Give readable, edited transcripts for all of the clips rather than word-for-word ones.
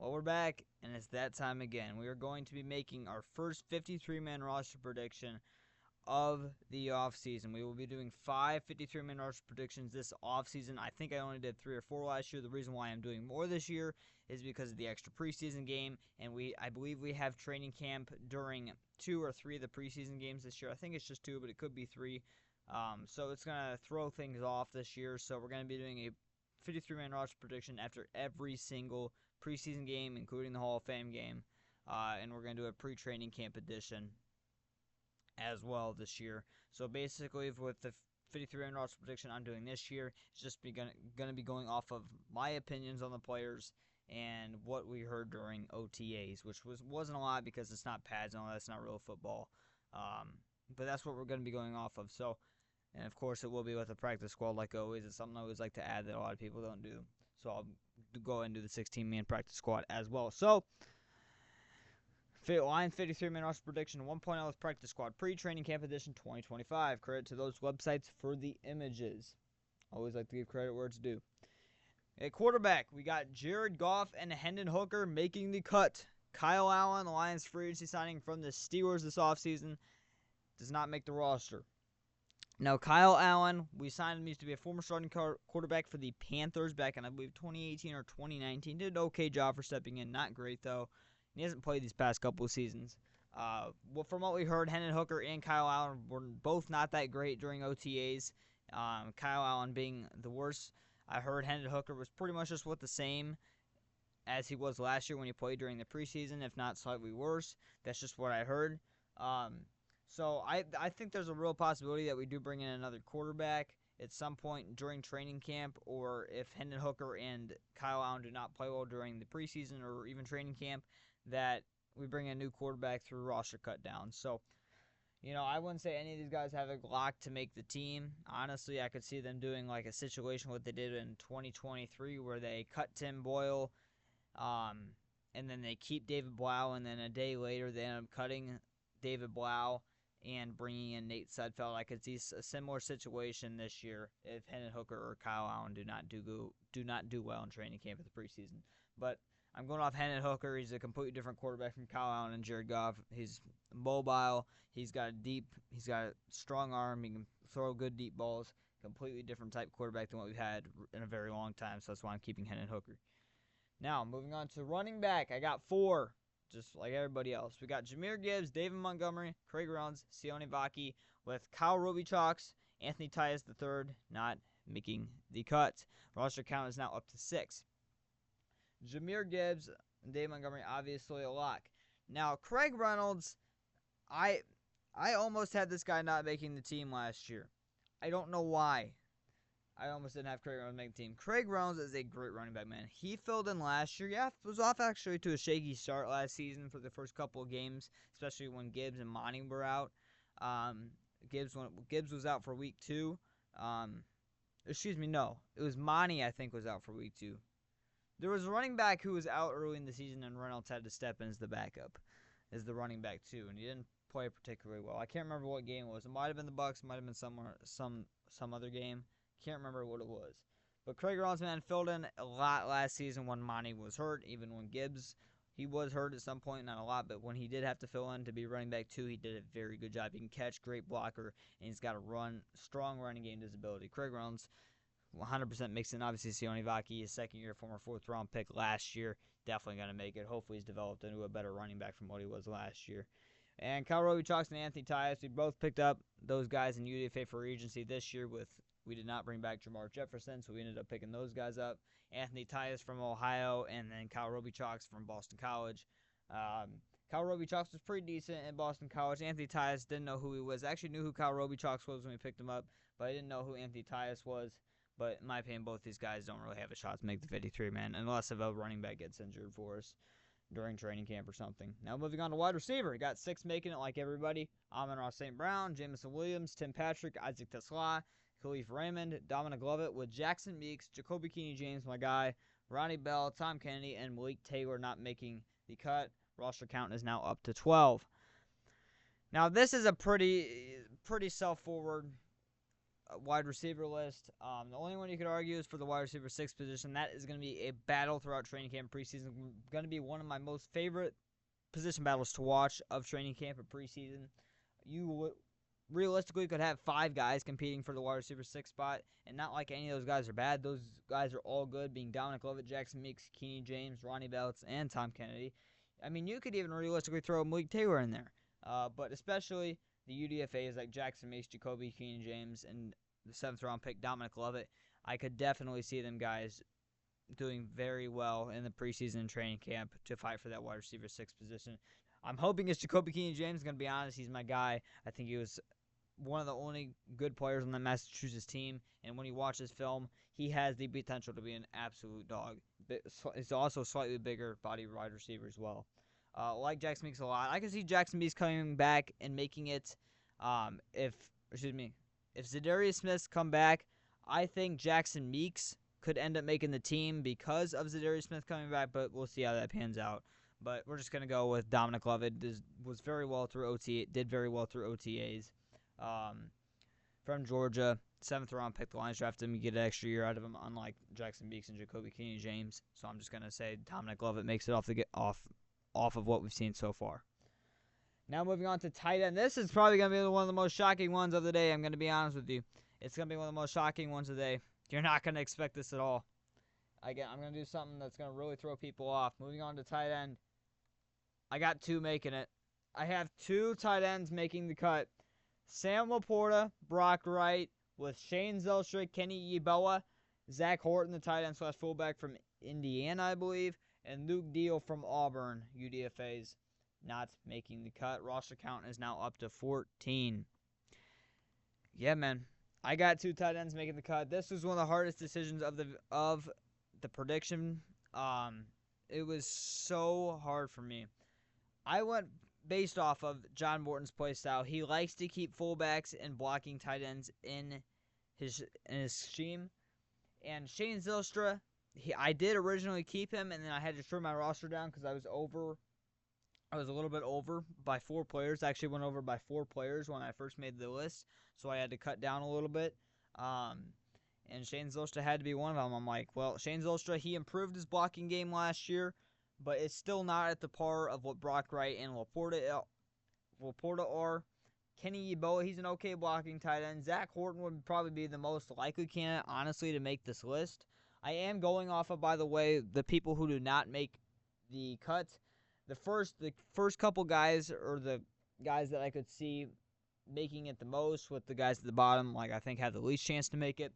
Well, we're back, and it's that time again. We are going to be making our first 53-man roster prediction of the offseason. We will be doing 5 53-man roster predictions this offseason. I think I only did 3 or 4 last year. The reason why I'm doing more this year is because of the extra preseason game, and I believe we have training camp during 2 or 3 of the preseason games this year. I think it's just 2, but it could be 3. So it's going to throw things off this year. So we're going to be doing a 53-man roster prediction after every single preseason game, including the Hall of Fame game. And we're going to do a pre-training camp edition as well this year. So basically, with the 53-man roster prediction I'm doing this year, it's just going to be going off of my opinions on the players and what we heard during OTAs, which wasn't a lot because it's not pads and all that. It's not real football. But that's what we're going to be going off of. So, and of course, it will be with the practice squad like always. It's something I always like to add that a lot of people don't do. So I'll go ahead and do the 16-man practice squad as well. So, line 53-man roster prediction 1.0 with practice squad pre-training camp edition 2025. Credit to those websites for the images. Always like to give credit where it's due. At quarterback, we got Jared Goff and Hendon Hooker making the cut. Kyle Allen, the Lions free agency signing from the Steelers this offseason, does not make the roster. Now, Kyle Allen, we signed him. He used to be a former starting quarterback for the Panthers back in, I believe, 2018 or 2019. Did an okay job for stepping in. Not great, though. He hasn't played these past couple of seasons. Well, from what we heard, Hendon Hooker and Kyle Allen were both not that great during OTAs. Kyle Allen being the worst. I heard Hendon Hooker was pretty much just the same as he was last year when he played during the preseason, if not slightly worse. That's just what I heard. So I think there's a real possibility that we do bring in another quarterback at some point during training camp, or if Hendon Hooker and Kyle Allen do not play well during the preseason or even training camp, that we bring a new quarterback through roster cut down. So, I wouldn't say any of these guys have a lock to make the team. Honestly, I could see them doing like a situation what they did in 2023 where they cut Tim Boyle, and then they keep David Blau, and then a day later they end up cutting David Blau and bringing in Nate Sudfeld. I could see a similar situation this year if Hendon Hooker or Kyle Allen do not do well in training camp at the preseason. But I'm going off Hendon Hooker. He's a completely different quarterback from Kyle Allen and Jared Goff. He's mobile. He's got a strong arm. He can throw good deep balls. Completely different type quarterback than what we've had in a very long time. So that's why I'm keeping Hendon Hooker. Now, moving on to running back. I got 4. Just like everybody else. We got Jahmyr Gibbs, David Montgomery, Craig Reynolds, Sione Vaki, with Kyle Robichaux, Anthony Tyus III not making the cut. Roster count is now up to 6. Jahmyr Gibbs and David Montgomery, obviously a lock. Now, Craig Reynolds, I almost had this guy not making the team last year. I don't know why. I almost didn't have Craig Reynolds make the team. Craig Reynolds is a great running back, man. He filled in last year. Yeah, was off actually to a shaky start last season for the first couple of games, especially when Gibbs and Monty were out. Gibbs was out for week 2. No. It was Monty, I think, was out for week 2. There was a running back who was out early in the season, and Reynolds had to step in as the backup, as the running back too, and he didn't play particularly well. I can't remember what game it was. It might have been the Bucs, might have been some other game. Can't remember what it was. But Craig Reynolds, man, filled in a lot last season when Monty was hurt, even when Gibbs, he was hurt at some point, not a lot, but when he did have to fill in to be running back 2, he did a very good job. He can catch, great blocker, and he's got a strong running game visibility. Craig Reynolds 100% makes it. Obviously, Sione Vaki, his second year, former 4th-round pick last year, definitely going to make it. Hopefully, he's developed into a better running back from what he was last year. And Kyle Robichaux and Anthony Tyus, we both picked up those guys in UDFA for agency this year. We did not bring back Jamar Jefferson, so we ended up picking those guys up. Anthony Tyus from Ohio, and then Kyle Robichaux from Boston College. Kyle Robichaux was pretty decent in Boston College. Anthony Tyus didn't know who he was. I actually knew who Kyle Robichaux was when we picked him up, but I didn't know who Anthony Tyus was. But in my opinion, both these guys don't really have a shot to make the 53-man unless if a running back gets injured for us during training camp or something. Now moving on to wide receiver. We got 6 making it like everybody. Amon-Ra St. Brown, Jamison Williams, Tim Patrick, Isaac Tesla, Khalif Raymond, Dominic Lovett with Jackson Meeks, Jacoby Keeney-James, my guy, Ronnie Bell, Tom Kennedy, and Malik Taylor not making the cut. Roster count is now up to 12. Now this is a pretty self-forward wide receiver list. The only one you could argue is for the wide receiver 6 position. That is going to be a battle throughout training camp preseason. Going to be one of my most favorite position battles to watch of training camp and preseason. You realistically could have 5 guys competing for the wide receiver 6 spot, and not like any of those guys are bad. Those guys are all good, being Dominic Lovett, Jackson Meeks, Keeney James, Ronnie Belts, and Tom Kennedy. I mean, you could even realistically throw Malik Taylor in there, but especially the UDFAs like Jackson Meeks, Jacoby Keeney James, and the 7th round pick Dominic Lovett. I could definitely see them guys doing very well in the preseason and training camp to fight for that wide receiver 6 position. I'm hoping it's Jacoby Keeney James. Going to be honest, he's my guy. I think he was one of the only good players on the Massachusetts team, and when you watch his film, he has the potential to be an absolute dog. He's also slightly bigger body wide receiver as well. Like Jackson Meeks a lot. I can see Jackson Meeks coming back and making it. If Zadarius Smith's come back, I think Jackson Meeks could end up making the team because of Zadarius Smith coming back, but we'll see how that pans out. But we're just gonna go with Dominic Lovett. Was very well through OTA. Did very well through OTAs. From Georgia, 7th round pick. The Lions drafted him. You get an extra year out of him, unlike Jackson Meeks and Jacoby Keeney James. So I'm just gonna say Dominic Lovett makes it off of what we've seen so far. Now moving on to tight end. This is probably gonna be one of the most shocking ones of the day. I'm gonna be honest with you. It's gonna be one of the most shocking ones of the day. You're not gonna expect this at all. Again, I'm gonna do something that's gonna really throw people off. Moving on to tight end. I got 2 making it. I have 2 tight ends making the cut. Sam Laporta, Brock Wright, with Shane Zylstra, Kenny Yeboah, Zach Horton, the tight end / fullback from Indiana, I believe, and Luke Deal from Auburn, UDFAs, not making the cut. Roster count is now up to 14. Yeah, man. I got 2 tight ends making the cut. This was one of the hardest decisions of the prediction. It was so hard for me. I went based off of John Morton's play style. He likes to keep fullbacks and blocking tight ends in his scheme. And Shane Zylstra, I did originally keep him, and then I had to trim my roster down because I was a little bit over by 4 players. I actually went over by 4 players when I first made the list, so I had to cut down a little bit. And Shane Zylstra had to be one of them. I'm like, well, Shane Zylstra, he improved his blocking game last year, but it's still not at the par of what Brock Wright and Laporta are. Kenny Yeboah, he's an okay blocking tight end. Zach Horton would probably be the most likely candidate, honestly, to make this list. I am going off of, by the way, the people who do not make the cut. The first couple guys, or the guys that I could see making it the most, with the guys at the bottom, like I think have the least chance to make it.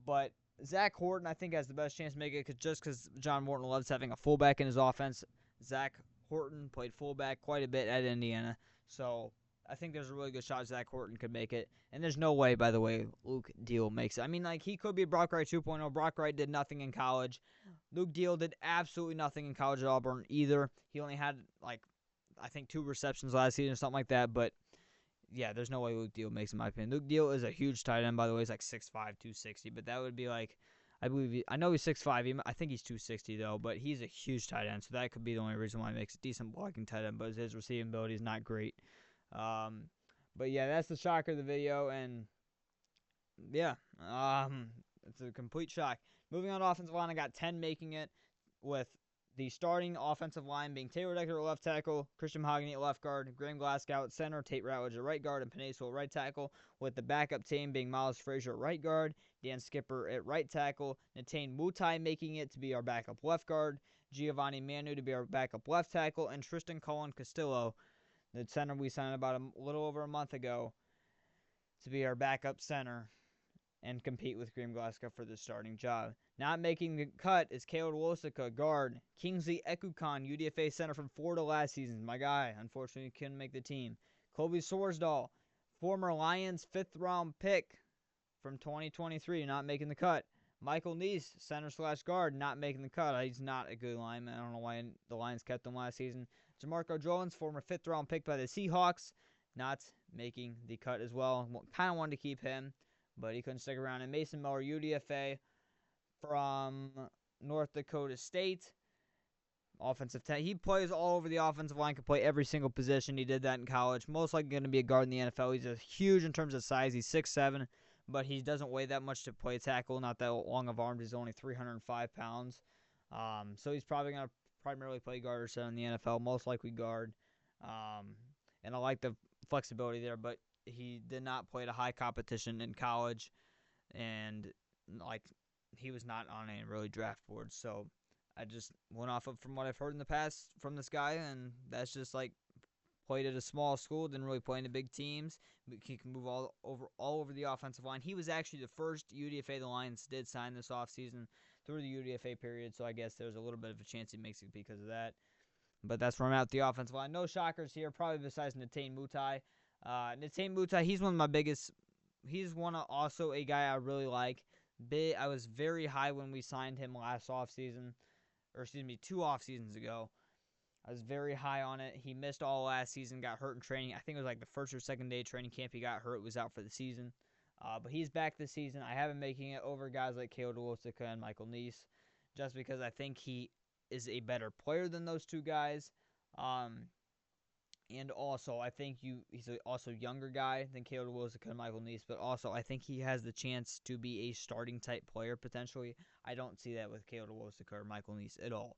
But Zach Horton, I think, has the best chance to make it because John Morton loves having a fullback in his offense. Zach Horton played fullback quite a bit at Indiana, so I think there's a really good shot Zach Horton could make it. And there's no way, by the way, Luke Deal makes it. I mean, like, he could be Brock Wright 2.0. Brock Wright did nothing in college. Luke Deal did absolutely nothing in college at Auburn either. He only had, like, I think 2 receptions last season or something like that. But, yeah, there's no way Luke Deal makes it, in my opinion. Luke Deal is a huge tight end, by the way. He's like 6'5", 260. But that would be like, I know he's 6'5". I think he's 260, though. But he's a huge tight end. So that could be the only reason why he makes a decent blocking tight end. But his receiving ability is not great. But yeah, that's the shocker of the video, and yeah, it's a complete shock. Moving on to offensive line, I got 10 making it, with the starting offensive line being Taylor Decker at left tackle, Christian Mahogany at left guard, Graham Glasgow at center, Tate Ratledge at right guard, and Penaso at right tackle, with the backup team being Miles Frazier at right guard, Dan Skipper at right tackle, Natane Mutai making it to be our backup left guard, Giovanni Manu to be our backup left tackle, and Tristan Cullen Castillo, the center we signed about a little over a month ago, to be our backup center and compete with Graham Glasgow for the starting job. Not making the cut is Caleb Wosika, guard. Kingsley Ekukan, UDFA center from Florida last season. My guy, unfortunately, couldn't make the team. Colby Sorsdahl, former Lions 5th round pick from 2023, not making the cut. Michael Neese, center / guard, not making the cut. He's not a good lineman. I don't know why the Lions kept him last season. Jamarco Jones, former 5th round pick by the Seahawks, not making the cut as well. Kind of wanted to keep him, but he couldn't stick around. And Mason Miller, UDFA from North Dakota State, offensive he plays all over the offensive line, can play every single position. He did that in college. Most likely going to be a guard in the NFL. He's huge in terms of size. He's 6'7", but he doesn't weigh that much to play tackle. Not that long of arms. He's only 305 pounds. So he's probably going to primarily play guard or center in the NFL, most likely guard. And I like the flexibility there, but he did not play at a high competition in college, and he was not on any really draft boards. So I just went off of from what I've heard in the past from this guy, and that's just played at a small school, didn't really play in the big teams. He can move all over the offensive line. He was actually the first UDFA the Lions did sign this offseason through the UDFA period, so I guess there's a little bit of a chance he makes it because of that. But that's where I'm at the offensive line. No shockers here, probably besides Natane Mutai. Natane Mutai, he's one of my biggest. He's also a guy I really like. I was very high when we signed him last offseason, or 2 off seasons ago. I was very high on it. He missed all last season, got hurt in training. I think it was the first or second day of training camp he got hurt, was out for the season. But he's back this season. I have him making it over guys like Caleb Wilsika and Michael Neese, just because I think he is a better player than those two guys. And also, I think he's also a younger guy than Caleb Wilsika and Michael Neese, but also I think he has the chance to be a starting type player potentially. I don't see that with Caleb Wilsika or Michael Neese at all.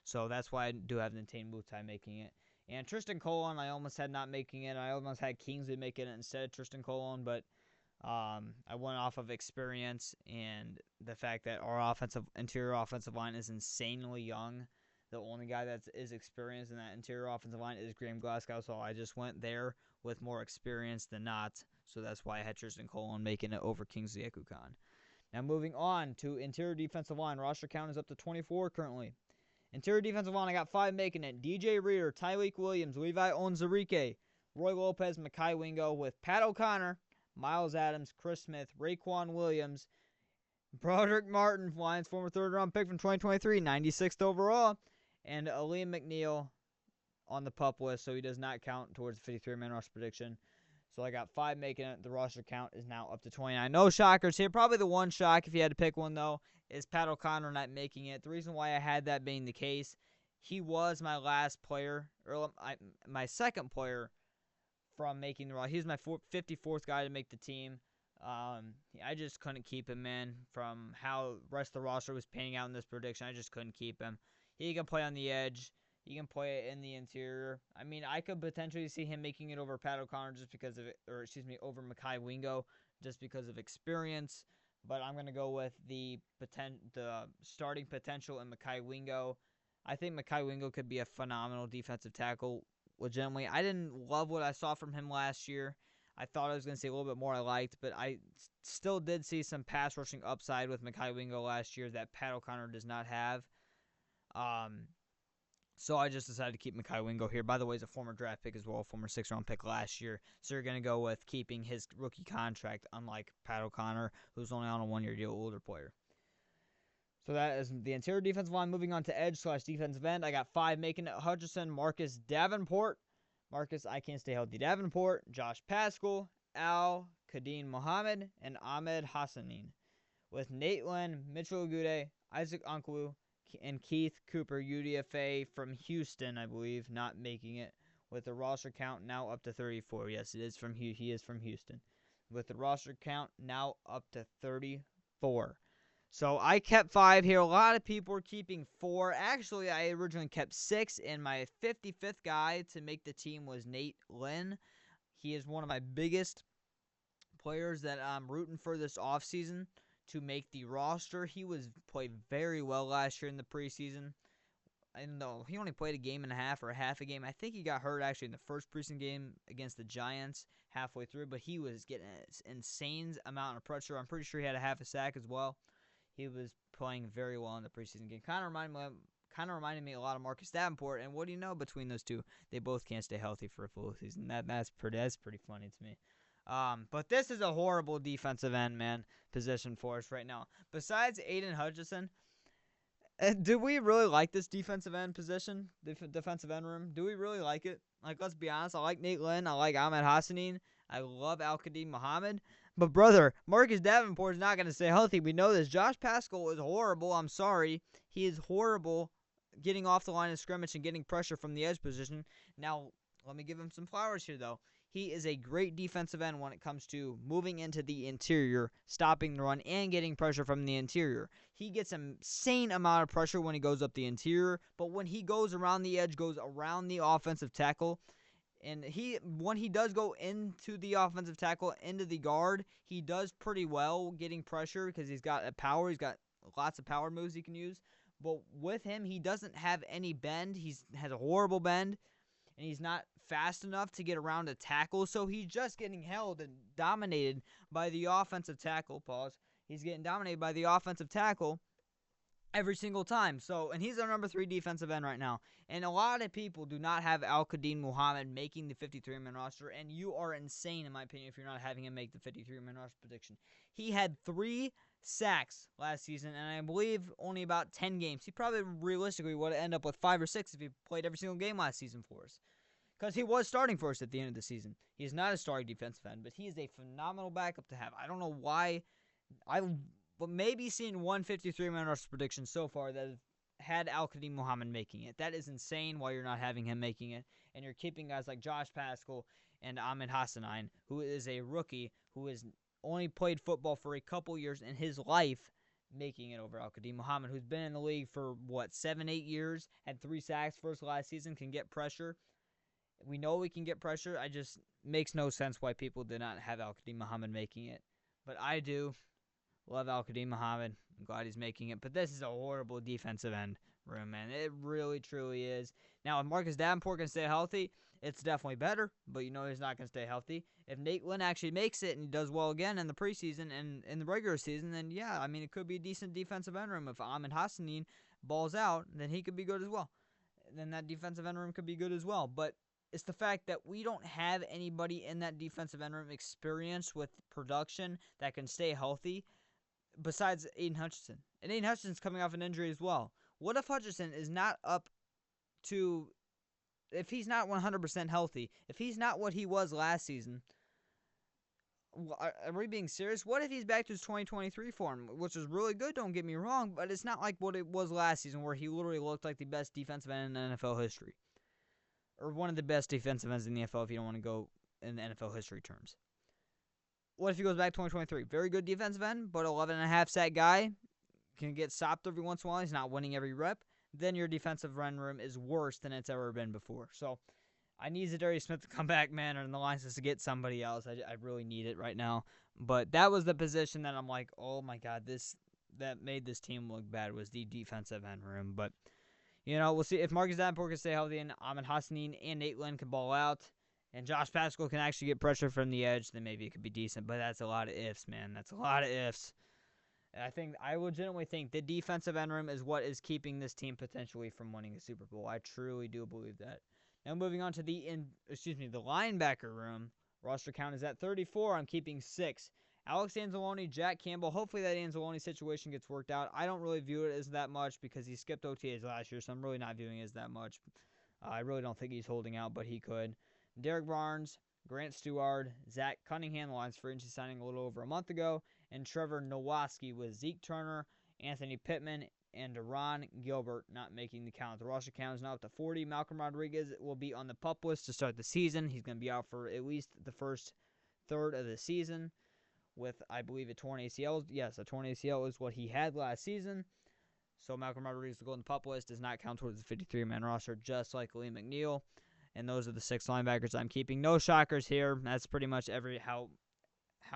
So that's why I do have Natane Mutai making it. And Tristan Colon, I almost had not making it. I almost had Kingsley making it instead of Tristan Colon, but I went off of experience and the fact that our interior offensive line is insanely young. The only guy that is experienced in that interior offensive line is Graham Glasgow, so I just went there with more experience than not. So that's why I had Tristan Colon making it over Kingsley Ekukan. Now moving on to interior defensive line. Roster count is up to 24 currently. Interior defensive line, I got 5 making it. DJ Reader, Tyleek Williams, Levi Onwuzurike, Roy Lopez, Mekhi Wingo, with Pat O'Connor, Miles Adams, Chris Smith, Raekwon Williams, Broderick Martin, Lions former third-round pick from 2023, 96th overall, and Aleem McNeil on the PUP list, so he does not count towards the 53-man roster prediction. So I got 5 making it. The roster count is now up to 29. No shockers here. Probably the one shock, if you had to pick one, though, is Pat O'Connor not making it. The reason why I had that being the case, he was my last player, or my second player from making the roster. He was my 54th guy to make the team. I just couldn't keep him, man, from how the rest of the roster was panning out in this prediction. I just couldn't keep him. He can play on the edge. He can play it in the interior. I mean, I could potentially see him making it over Pat O'Connor just because of it, over Mekhi Wingo just because of experience. But I'm going to go with the starting potential in Mekhi Wingo. I think Mekhi Wingo could be a phenomenal defensive tackle, legitimately. I didn't love what I saw from him last year. I thought I was going to see a little bit more I liked, but I still did see some pass rushing upside with Mekhi Wingo last year that Pat O'Connor does not have. So I just decided to keep Mekhi Wingo here. By the way, he's a former draft pick as well, former 6th-round pick last year. So you're going to go with keeping his rookie contract, unlike Pat O'Connor, who's only on a 1-year deal, older player. So that is the interior defensive line. Moving on to edge/defensive end, I got 5 making it. Hutchinson, Marcus Davenport. I can't stay healthy. Davenport, Josh Paschal, Al-Kadeen Muhammad, and Ahmed Hassanin. With Nate Lynn, Mitchell Agude, Isaac Onkwu, and Keith Cooper, UDFA from Houston, I believe, not making it, with the roster count now up to 34. Yes, he is from Houston. With the roster count now up to 34. So I kept 5 here. A lot of people were keeping 4. Actually, I originally kept 6, and my 55th guy to make the team was Nate Lynn. He is one of my biggest players that I'm rooting for this offseason to make the roster. He played very well last year in the preseason. I know he only played a game and a half or half a game. I think he got hurt actually in the first preseason game against the Giants halfway through, but he was getting an insane amount of pressure. I'm pretty sure he had a half a sack as well. He was playing very well in the preseason game. Kind of reminded me a lot of Marcus Davenport. And what do you know between those two? They both can't stay healthy for a full season. That's pretty funny to me. But this is a horrible defensive end, position for us right now. Besides Aiden Hutchinson, do we really like this defensive end position, defensive end room? Do we really like it? Let's be honest. I like Nate Lynn. I like Ahmed Hassanin. I love Al-Kadeen Muhammad. But, brother, Marcus Davenport is not going to stay healthy. We know this. Josh Paschal is horrible. I'm sorry. He is horrible getting off the line of scrimmage and getting pressure from the edge position. Now, let me give him some flowers here, though. he is a great defensive end when it comes to moving into the interior, stopping the run, and getting pressure from the interior. He gets an insane amount of pressure when he goes up the interior, but when he goes around the edge, goes around the offensive tackle, and when he does go into the offensive tackle, into the guard, he does pretty well getting pressure because he's got a power. He's got lots of power moves he can use. But with him, he doesn't have any bend. He has a horrible bend, and he's not fast enough to get around a tackle. So he's just getting held and dominated by the offensive tackle. Pause. He's getting dominated by the offensive tackle every single time. So, and he's our number 3 defensive end right now. And a lot of people do not have Al-Qadim Muhammad making the 53-man roster, and you are insane, in my opinion, if you're not having him make the 53-man roster prediction. He had 3 sacks last season, and I believe only about 10 games. He probably realistically would end up with 5 or 6 if he played every single game last season for us, because he was starting for us at the end of the season. He is not a starting defensive end, but he is a phenomenal backup to have. I don't know why. But maybe seen one 53-man roster prediction so far that had Al-Qadim Muhammad making it. That is insane why you're not having him making it. And you're keeping guys like Josh Paschal and Ahmed Hassanein, who is a rookie, who has only played football for a couple years in his life, making it over Al-Qadim Muhammad, who's been in the league for, 7-8 years, had 3 sacks first last season, can get pressure. We know we can get pressure. I just makes no sense why people did not have Al-Qadim Muhammad making it. But I do. Love Al-Qadim Muhammad. I'm glad he's making it. But this is a horrible defensive end room, man. It really, truly is. Now, if Marcus Davenport can stay healthy, it's definitely better. But you know he's not going to stay healthy. If Nate Lynn actually makes it and he does well again in the preseason and in the regular season, then yeah, I mean, it could be a decent defensive end room. If Ahmed Hassanein balls out, then he could be good as well. Then that defensive end room could be good as well. But it's the fact that we don't have anybody in that defensive end room experienced with production that can stay healthy besides Aiden Hutchinson. And Aiden Hutchinson's coming off an injury as well. What if Hutchinson is not up to, if he's not 100% healthy, if he's not what he was last season, are we being serious? What if he's back to his 2023 form, which is really good, don't get me wrong, but it's not like what it was last season where he literally looked like the best defensive end in NFL history. Or one of the best defensive ends in the NFL if you don't want to go in the NFL history terms. What if he goes back 2023? Very good defensive end, but 11.5 sack guy, can get stopped every once in a while. He's not winning every rep. Then your defensive run room is worse than it's ever been before. So I need Zadarius Smith to come back, man, or in the lines to get somebody else. I really need it right now. But that was the position that I'm like, oh my God, that made this team look bad was the defensive end room. But you know, we'll see if Marcus Davenport can stay healthy and Ahmed Hassanein and Nate Lynn can ball out, and Josh Paschal can actually get pressure from the edge, then maybe it could be decent. But that's a lot of ifs, man. That's a lot of ifs. And I legitimately think the defensive end room is what is keeping this team potentially from winning a Super Bowl. I truly do believe that. Now moving on to the linebacker room. Roster count is at 34. I'm keeping 6. Alex Anzalone, Jack Campbell. Hopefully that Anzalone situation gets worked out. I don't really view it as that much because he skipped OTAs last year, so I'm really not viewing it as that much. I really don't think he's holding out, but he could. Derek Barnes, Grant Stewart, Zach Cunningham, the Lions free agency signing a little over a month ago, and Trevor Nowaski with Zeke Turner, Anthony Pittman, and Deron Gilbert not making the count. The roster count is now up to 40. Malcolm Rodriguez will be on the PUP list to start the season. He's going to be out for at least the first third of the season with, I believe, a torn ACL. Yes, a torn ACL is what he had last season. So Malcolm Rodriguez will go on the PUP list, does not count towards the 53-man roster, just like Liam McNeil. And those are the 6 linebackers I'm keeping. No shockers here. That's pretty much how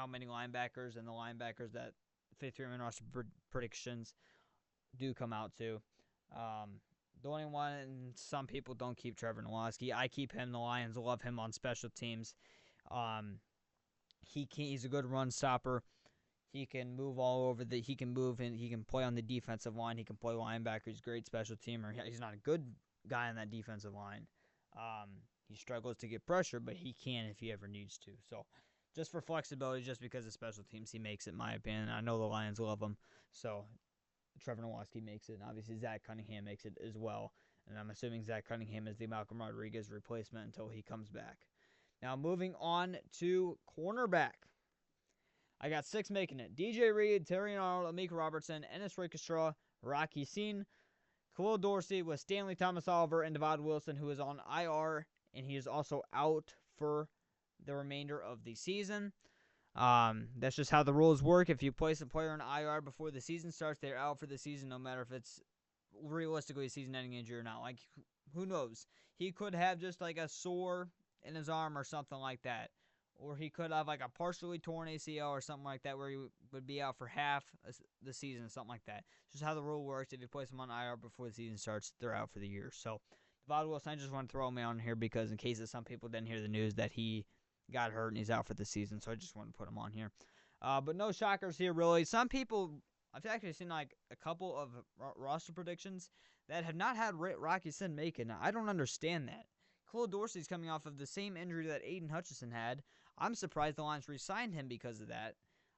many linebackers and the linebackers that 53-man roster predictions do come out to. The only one, and some people don't keep Trevor Nowaski. I keep him. The Lions love him on special teams. He's a good run stopper. He can move all over he can move and he can play on the defensive line. He can play linebacker. He's a great special teamer. He's not a good guy on that defensive line. He struggles to get pressure, but he can if he ever needs to. So just for flexibility, just because of special teams, he makes it, in my opinion. I know the Lions love him. So Trevor Nowaski makes it, and obviously Zach Cunningham makes it as well. And I'm assuming Zach Cunningham is the Malcolm Rodriguez replacement until he comes back. Now moving on to cornerback. I got 6 making it. DJ Reed, Terry Arnold, Amika Robertson, Ennis Rakestra, Rocky Sin, Khalil Dorsey with Stanley Thomas Oliver, and Devon Wilson, who is on IR, and he is also out for the remainder of the season. That's just how the rules work. If you place a player in IR before the season starts, they're out for the season, no matter if it's realistically a season-ending injury or not. Like, who knows? He could have just like a sore in his arm or something like that. Or he could have like a partially torn ACL or something like that where he would be out for half the season, something like that. It's just how the rule works. If you place him on IR before the season starts, they're out for the year. So, Devontae Wilson, I just want to throw him on here because in case some people didn't hear the news that he got hurt and he's out for the season. So I just want to put him on here. But no shockers here, really. Some people, I've actually seen like a couple of roster predictions that have not had Rocky Sin make it. Now, I don't understand that. Khalil Dorsey's coming off of the same injury that Aiden Hutchinson had. I'm surprised the Lions re-signed him because of that.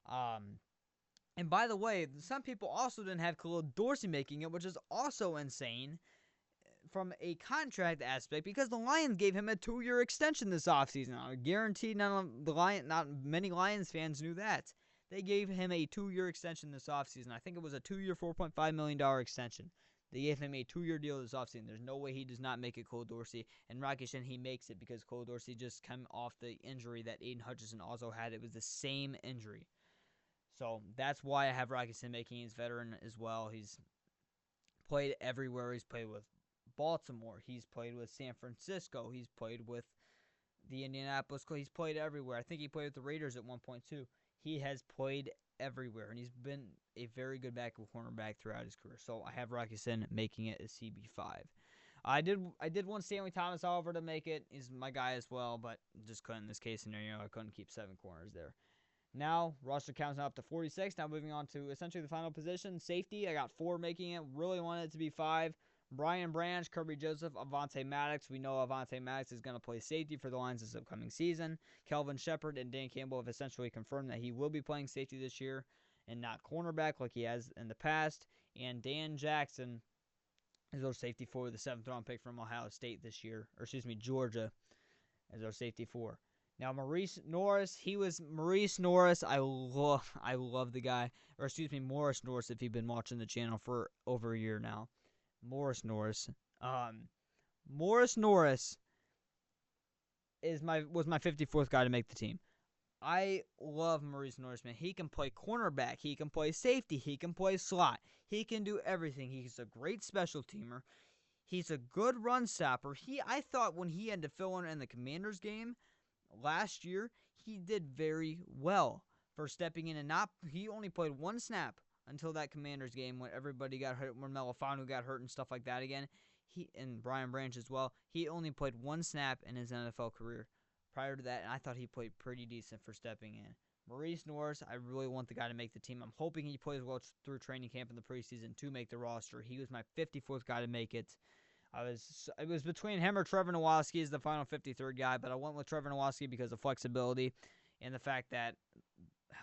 And by the way, some people also didn't have Khalil Dorsey making it, which is also insane from a contract aspect because the Lions gave him a 2-year extension this offseason. I guarantee not many Lions fans knew that. They gave him a 2-year extension this offseason. I think it was a 2-year, $4.5 million extension. They gave him a 2-year deal this offseason. There's no way he does not make it, Cole Dorsey. And Rocky Sin, he makes it because Cole Dorsey just came off the injury that Aiden Hutchinson also had. It was the same injury. So that's why I have Rocky Sin making. He's veteran as well. He's played everywhere. He's played with Baltimore. He's played with San Francisco. He's played with the Indianapolis Colts. He's played everywhere. I think he played with the Raiders at one point too. He has played everywhere, and he's been a very good backup cornerback throughout his career. So I have Rocky Sin making it as CB5. I did want Stanley Thomas, however, to make it. He's my guy as well, but just couldn't in this case scenario. I couldn't keep 7 corners there. Now, roster counts up to 46. Now moving on to essentially the final position. Safety, I got 4 making it. Really wanted it to be 5. Brian Branch, Kirby Joseph, Avonte Maddox. We know Avonte Maddox is going to play safety for the Lions this upcoming season. Kelvin Shepard and Dan Campbell have essentially confirmed that he will be playing safety this year and not cornerback like he has in the past. And Dan Jackson is our safety for the 7th round pick from Ohio State this year. Or excuse me, Georgia as our safety for. Now, Maurice Norris, Maurice Norris. I love the guy. Or excuse me, Morris Norris if you've been watching the channel for over a year now. Morris Norris. Morris Norris was my 54th guy to make the team. I love Maurice Norris, man. He can play cornerback. He can play safety. He can play slot. He can do everything. He's a great special teamer. He's a good run stopper. I thought when he had to fill in the Commanders game last year, he did very well for stepping in and he only played 1 snap until that Commanders game when everybody got hurt, when Melifanu got hurt and stuff like that again. And Brian Branch as well. He only played 1 snap in his NFL career. Prior to that, and I thought he played pretty decent for stepping in. Maurice Norris, I really want the guy to make the team. I'm hoping he plays well through training camp in the preseason to make the roster. He was my 54th guy to make it. It was between him or Trevor Nowatzki as the final 53rd guy, but I went with Trevor Nowatzki because of flexibility and the fact that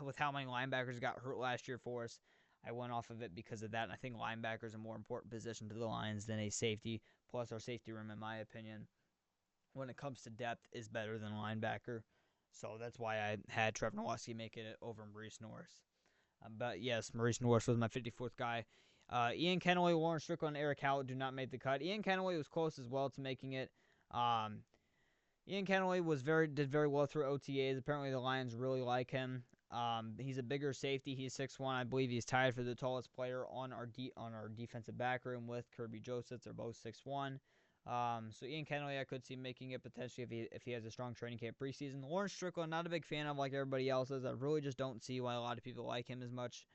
with how many linebackers got hurt last year for us, I went off of it because of that, and I think linebacker is a more important position to the Lions than a safety, plus our safety room, in my opinion, when it comes to depth, is better than linebacker. So that's why I had Trevor Nowatzki make it over Maurice Norris. But yes, Maurice Norris was my 54th guy. Ian Kennelly, Warren Strickland, and Eric Howlett do not make the cut. Ian Kennelly was close as well to making it. Ian Kennelly did very well through OTAs. Apparently the Lions really like him. He's a bigger safety. He's 6'1". I believe he's tied for the tallest player on our defensive back room with Kirby Joseph. They're both 6'1". So Ian Kennelly, I could see making it potentially if he has a strong training camp preseason. Lawrence Strickland, not a big fan of like everybody else is. I really just don't see why a lot of people like him as much.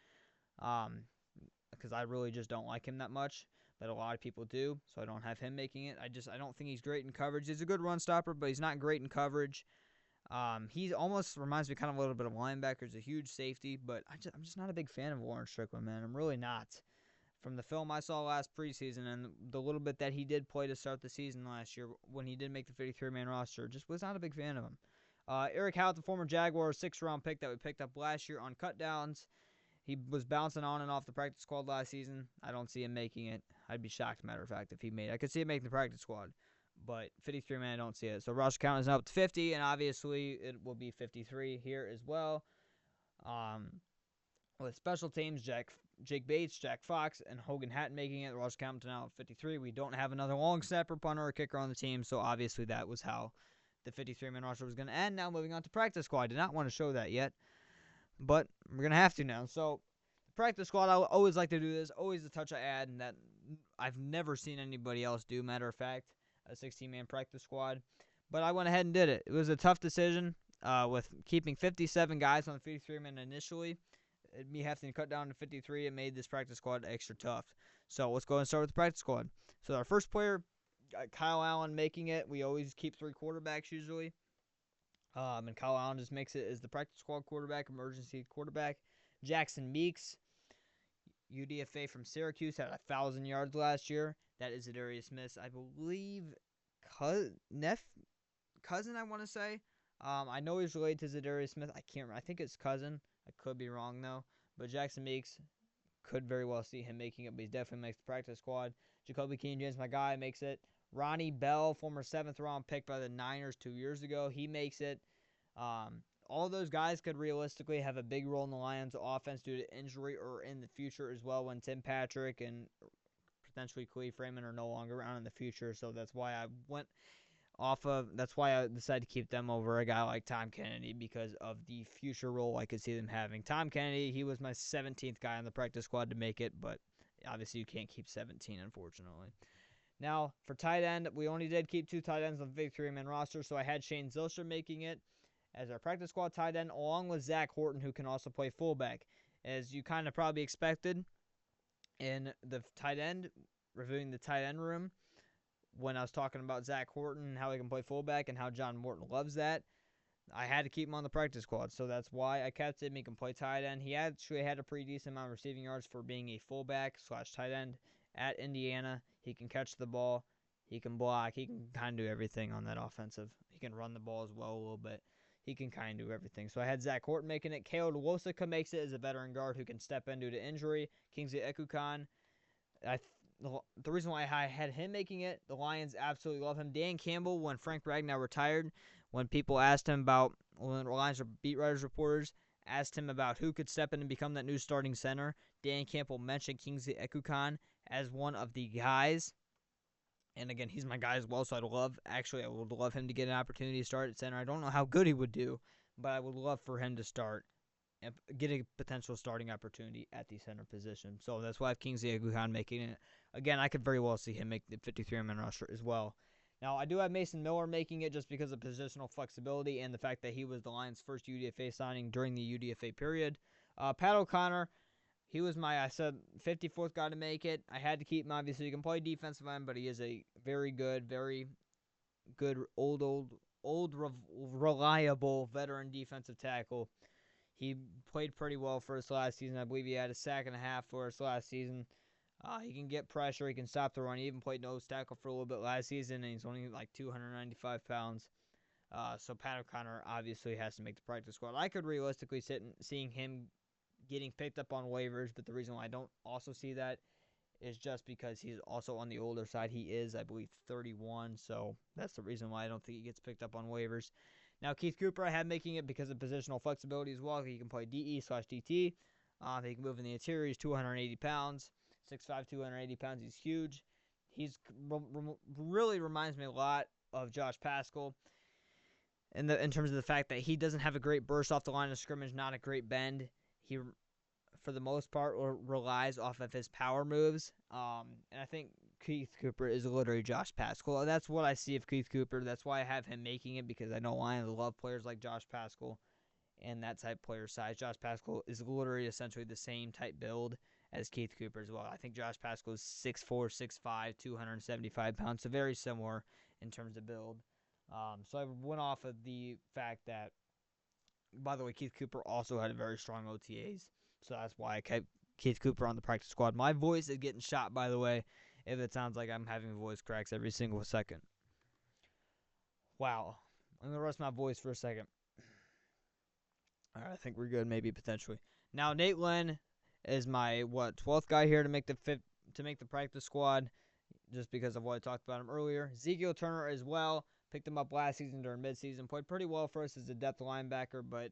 Because I really just don't like him that much, but a lot of people do. So I don't have him making it. I don't think he's great in coverage. He's a good run stopper, but he's not great in coverage. He almost reminds me kind of a little bit of linebacker. He's a huge safety, but I'm just not a big fan of Lawrence Strickland, man. I'm really not. From the film I saw last preseason and the little bit that he did play to start the season last year when he did make the 53-man roster, just was not a big fan of him. Eric Howlett, the former Jaguars 6th-round pick that we picked up last year on cutdowns. He was bouncing on and off the practice squad last season. I don't see him making it. I'd be shocked, matter of fact, if he made it. I could see him making the practice squad, but 53-man, I don't see it. So roster count is now up to 50, and obviously it will be 53 here as well. With special teams, Jake Bates, Jack Fox, and Hogan Hatton making it. The roster count to now at 53. We don't have another long snapper, punter, or kicker on the team, so obviously that was how the 53-man roster was going to end. Now moving on to practice squad. I did not want to show that yet, but we're going to have to now. So practice squad, I always like to do this. Always a touch I add, and that I've never seen anybody else do, matter of fact, a 16-man practice squad. But I went ahead and did it. It was a tough decision with keeping 57 guys on the 53-man initially. Me having to cut down to 53, it made this practice squad extra tough. So let's go and start with the practice squad. So our first player, Kyle Allen, making it. We always keep 3 quarterbacks usually. And Kyle Allen just makes it as the practice squad quarterback, emergency quarterback. Jackson Meeks, UDFA from Syracuse, had 1,000 yards last year. That is Darius Smith, I believe, cousin, I want to say. I know he's related to Zadarius Smith. I can't remember. I think it's cousin. I could be wrong, though. But Jackson Meeks, could very well see him making it, but he definitely makes the practice squad. Jacoby Keenan, my guy, makes it. Ronnie Bell, former 7th-round pick by the Niners 2 years ago, he makes it. All those guys could realistically have a big role in the Lions' offense due to injury or in the future as well when Tim Patrick and potentially Khalif Raymond are no longer around in the future. So that's why I decided to keep them over a guy like Tom Kennedy because of the future role I could see them having. Tom Kennedy, he was my 17th guy on the practice squad to make it, but obviously you can't keep 17, unfortunately. Now, for tight end, we only did keep 2 tight ends on the 53-man roster, so I had Shane Zilstra making it as our practice squad tight end, along with Zach Horton, who can also play fullback. As you kind of probably expected in the tight end, reviewing the tight end room, when I was talking about Zach Horton and how he can play fullback and how John Morton loves that, I had to keep him on the practice squad, so that's why I kept him. He can play tight end. He actually had a pretty decent amount of receiving yards for being a fullback / tight end at Indiana. He can catch the ball. He can block. He can kind of do everything on that offensive. He can run the ball as well a little bit. He can kind of do everything. So I had Zach Horton making it. Caleb Wosika makes it as a veteran guard who can step in due to injury. Kingsley Ekukan, the reason why I had him making it, the Lions absolutely love him. Dan Campbell, when Frank Ragnow retired, when people asked him about, when the Lions beat writers, reporters asked him about who could step in and become that new starting center, Dan Campbell mentioned Kingsley Ekukan as one of the guys. And again, he's my guy as well, so I would love him to get an opportunity to start at center. I don't know how good he would do, but I would love for him to start and get a potential starting opportunity at the center position. So that's why I have Kingsley Ekukan making it. Again, I could very well see him make the 53-man roster as well. Now, I do have Mason Miller making it just because of positional flexibility and the fact that he was the Lions' first UDFA signing during the UDFA period. Pat O'Connor, he was my, 54th guy to make it. I had to keep him, obviously. He can play defensive end, but he is a very good, reliable veteran defensive tackle. He played pretty well for us last season. I believe he had a sack and a half for us last season. He can get pressure. He can stop the run. He even played nose tackle for a little bit last season, and he's only like 295 pounds. So Pat O'Connor obviously has to make the practice squad. I could realistically seeing him getting picked up on waivers, but the reason why I don't also see that is just because he's also on the older side. He is, I believe, 31, so that's the reason why I don't think he gets picked up on waivers. Now, Keith Cooper, I had making it because of positional flexibility as well. He can play DE/DT. He can move in the interior. He's 280 pounds. 6'5", 280 pounds. He's huge. He's really reminds me a lot of Josh Paschal in terms of the fact that he doesn't have a great burst off the line of scrimmage, not a great bend. He, for the most part, relies off of his power moves. And I think Keith Cooper is literally Josh Paschal. That's what I see of Keith Cooper. That's why I have him making it, because I know Lions love players like Josh Paschal and that type of player size. Josh Paschal is literally essentially the same type build as Keith Cooper as well. I think Josh Paschal is 6'4", 6'5", 275 pounds, so very similar in terms of build. So I went off of the fact that, by the way, Keith Cooper also had a very strong OTAs, so that's why I kept Keith Cooper on the practice squad. My voice is getting shot, by the way, if it sounds like I'm having voice cracks every single second. Wow. I'm going to rest my voice for a second. All right, I think we're good, maybe, potentially. Now, Nate Lynn is my 12th guy here to make the practice squad, just because of what I talked about him earlier. Ezekiel Turner as well. Picked him up last season during midseason. Played pretty well for us as a depth linebacker, but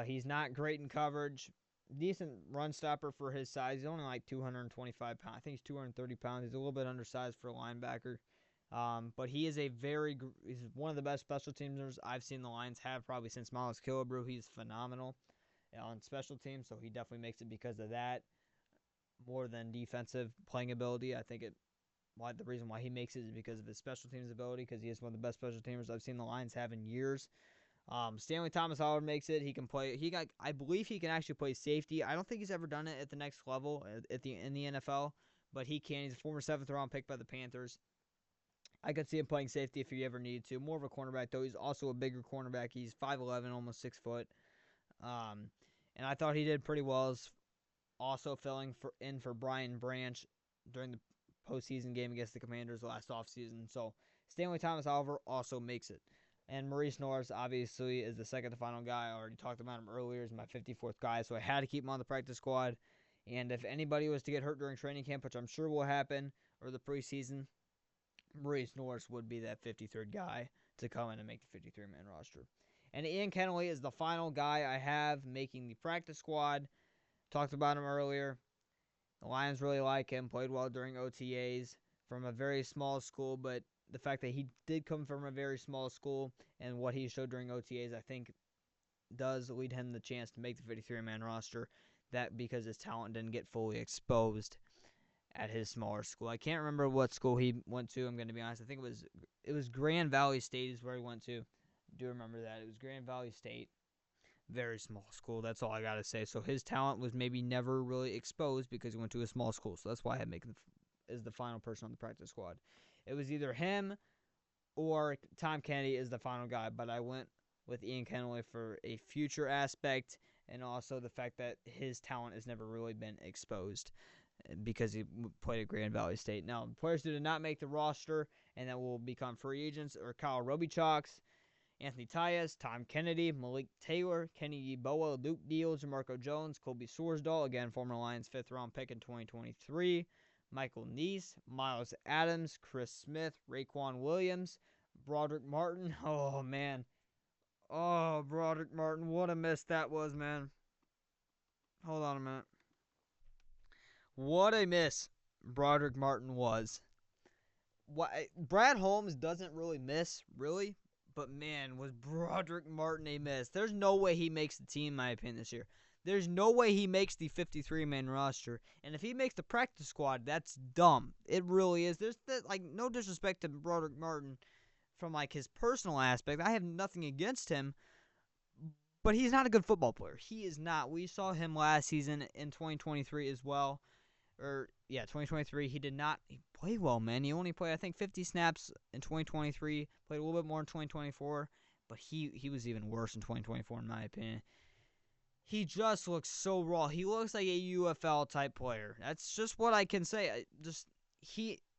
he's not great in coverage. Decent run stopper for his size. He's only like 225 pounds. I think he's 230 pounds. He's a little bit undersized for a linebacker. But he is he's one of the best special teamers I've seen the Lions have probably since Miles Killebrew. He's phenomenal on special teams, so he definitely makes it because of that more than defensive playing ability. I think the reason why he makes it is because of his special teams ability, because he is one of the best special teamers I've seen the Lions have in years. Stanley Thomas Howard makes it. He can play. I believe he can actually play safety. I don't think he's ever done it at the next level in the NFL, but he can. He's a former 7th round pick by the Panthers. I could see him playing safety if he ever needed to. More of a cornerback though. He's also a bigger cornerback. He's 5'11", almost 6 foot. Um, and I thought he did pretty well as also filling in for Brian Branch during the postseason game against the Commanders last offseason. So Stanley Thomas, however, also makes it. And Maurice Norris, obviously, is the second to final guy. I already talked about him earlier. He's my 54th guy, so I had to keep him on the practice squad. And if anybody was to get hurt during training camp, which I'm sure will happen, or the preseason, Maurice Norris would be that 53rd guy to come in and make the 53-man roster. And Ian Kennelly is the final guy I have making the practice squad. Talked about him earlier. The Lions really like him. Played well during OTAs from a very small school, but the fact that he did come from a very small school and what he showed during OTAs, I think, does lead him the chance to make the 53-man roster. That because his talent didn't get fully exposed at his smaller school. I can't remember what school he went to. I'm going to be honest. I think it was Grand Valley State is where he went to. I do remember that. It was Grand Valley State. Very small school. That's all I got to say. So his talent was maybe never really exposed because he went to a small school. So that's why I had him as the final person on the practice squad. It was either him or Tom Kennedy is the final guy, but I went with Ian Kennelly for a future aspect and also the fact that his talent has never really been exposed because he played at Grand Valley State. Now, players who did not make the roster and that will become free agents are Kyle Robichaux, Anthony Tyus, Tom Kennedy, Malik Taylor, Kenny Yeboah, Luke Deal, Jamarco Jones, Colby Sorsdahl, again, former Lions 5th-round pick in 2023, Michael Neese, Miles Adams, Chris Smith, Raekwon Williams, Broderick Martin. Oh, man. Oh, Broderick Martin. What a miss that was, man. Hold on a minute. What a miss Broderick Martin was. Brad Holmes doesn't really miss, really. But, man, was Broderick Martin a miss. There's no way he makes the team, in my opinion, this year. There's no way he makes the 53-man roster. And if he makes the practice squad, that's dumb. It really is. There's no disrespect to Broderick Martin from, his personal aspect. I have nothing against him. But he's not a good football player. He is not. We saw him last season in 2023 as well. 2023. He played well, man. He only played, I think, 50 snaps in 2023. Played a little bit more in 2024. But he was even worse in 2024, in my opinion. He just looks so raw. He looks like a UFL type player. That's just what I can say.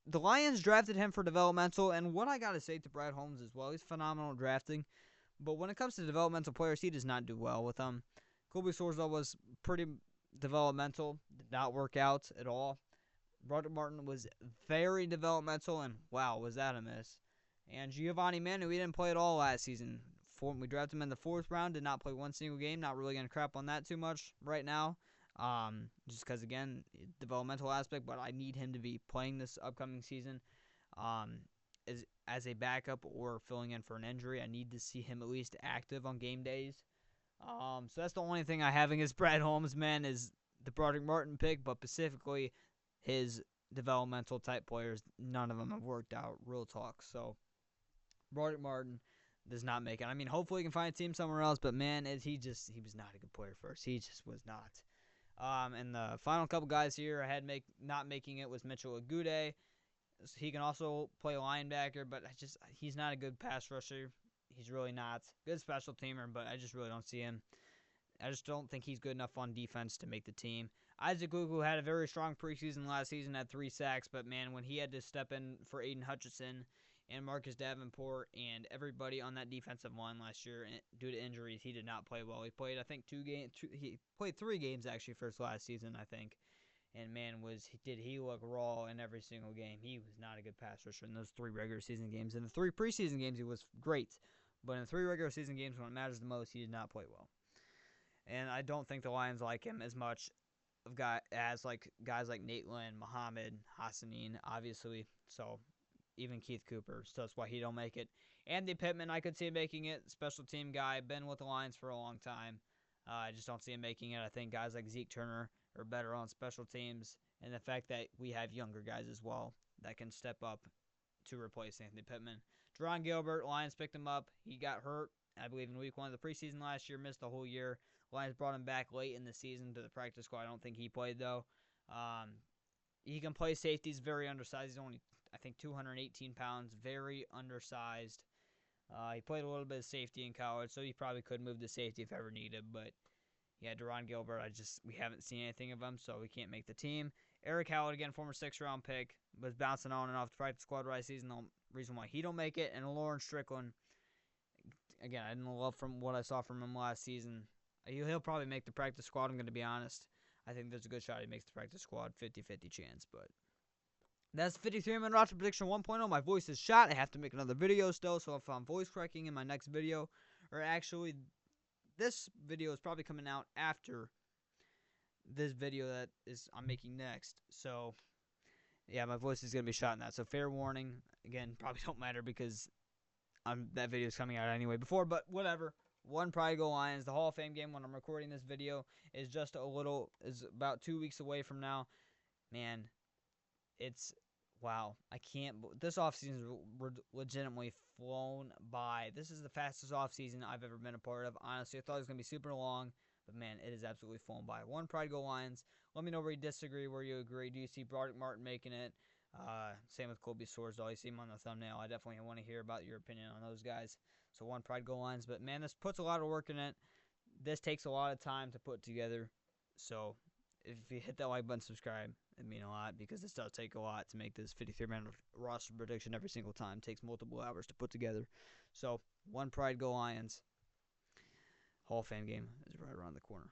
The Lions drafted him for developmental, and what I got to say to Brad Holmes as well, he's phenomenal drafting. But when it comes to developmental players, he does not do well with them. Colby Sorsdahl was pretty developmental, did not work out at all. Broderick Martin was very developmental, and wow, was that a miss. And Giovanni Manu, he didn't play at all last season. We drafted him in the 4th round, did not play one single game. Not really going to crap on that too much right now. Just because, again, developmental aspect, but I need him to be playing this upcoming season as a backup or filling in for an injury. I need to see him at least active on game days. So that's the only thing I have against Brad Holmes, man, is the Broderick Martin pick, but specifically his developmental type players. None of them have worked out, real talk. So Broderick Martin does not make it. I mean, hopefully he can find a team somewhere else, but man, he was not a good player first. He just was not. And the final couple guys here I had not making it was Mitchell Agude. He can also play linebacker, but he's not a good pass rusher. He's really not. Good special teamer, but I just really don't see him. I just don't think he's good enough on defense to make the team. Isaac Lugu had a very strong preseason last season, had 3 sacks, but man, when he had to step in for Aiden Hutchinson and Marcus Davenport and everybody on that defensive line last year due to injuries, he did not play well. He played, I think, 2 games. He played 3 games actually for his last season, I think. And man, did he look raw in every single game. He was not a good pass rusher in those 3 regular season games. In the 3 preseason games, he was great. But in the 3 regular season games when it matters the most, he did not play well. And I don't think the Lions like him as much as guys like Nate Lynn, Muhammad, Hassanin, obviously. So even Keith Cooper. So that's why he don't make it. Andy Pittman, I could see him making it. Special team guy, been with the Lions for a long time. I just don't see him making it. I think guys like Zeke Turner are better on special teams, and the fact that we have younger guys as well that can step up to replace Anthony Pittman. Deron Gilbert, Lions picked him up. He got hurt, I believe, in week 1 of the preseason last year, missed the whole year. Lions brought him back late in the season to the practice squad. I don't think he played, though. He can play safety. He's very undersized. He's only, I think, 218 pounds, very undersized. He played a little bit of safety in college, so he probably could move to safety if ever needed. But, yeah, Deron Gilbert, we haven't seen anything of him, so we can't make the team. Eric Howard, again, former 6th-round pick, was bouncing on and off the practice squad right season. The reason why he don't make it. And Lawrence Strickland, again, I didn't love from what I saw from him last season. He'll probably make the practice squad, I'm going to be honest. I think there's a good shot he makes the practice squad, 50-50 chance. But that's 53-man roster prediction 1.0. My voice is shot. I have to make another video still, so if I'm voice cracking in my next video, or actually, this video is probably coming out after this video that I'm making next. So, yeah, my voice is going to be shot in that. So, fair warning. Again, probably don't matter because that video is coming out anyway before, but whatever. One Pride Go Lions. The Hall of Fame game when I'm recording this video is is about 2 weeks away from now. Man, wow. This offseason is legitimately flown by. This is the fastest offseason I've ever been a part of. Honestly, I thought it was going to be super long, but man, it is absolutely flown by. One Pride Go Lions. Let me know where you disagree, where you agree. Do you see Broderick Martin making it? Same with Colby Swordsall. You see him on the thumbnail. I definitely want to hear about your opinion on those guys. So One Pride Go Lions. But, man, this puts a lot of work in it. This takes a lot of time to put together. So if you hit that like button, subscribe, it'd mean a lot because this does take a lot to make this 53-man roster prediction every single time. It takes multiple hours to put together. So One Pride Go Lions. Hall of Fame game is right around the corner.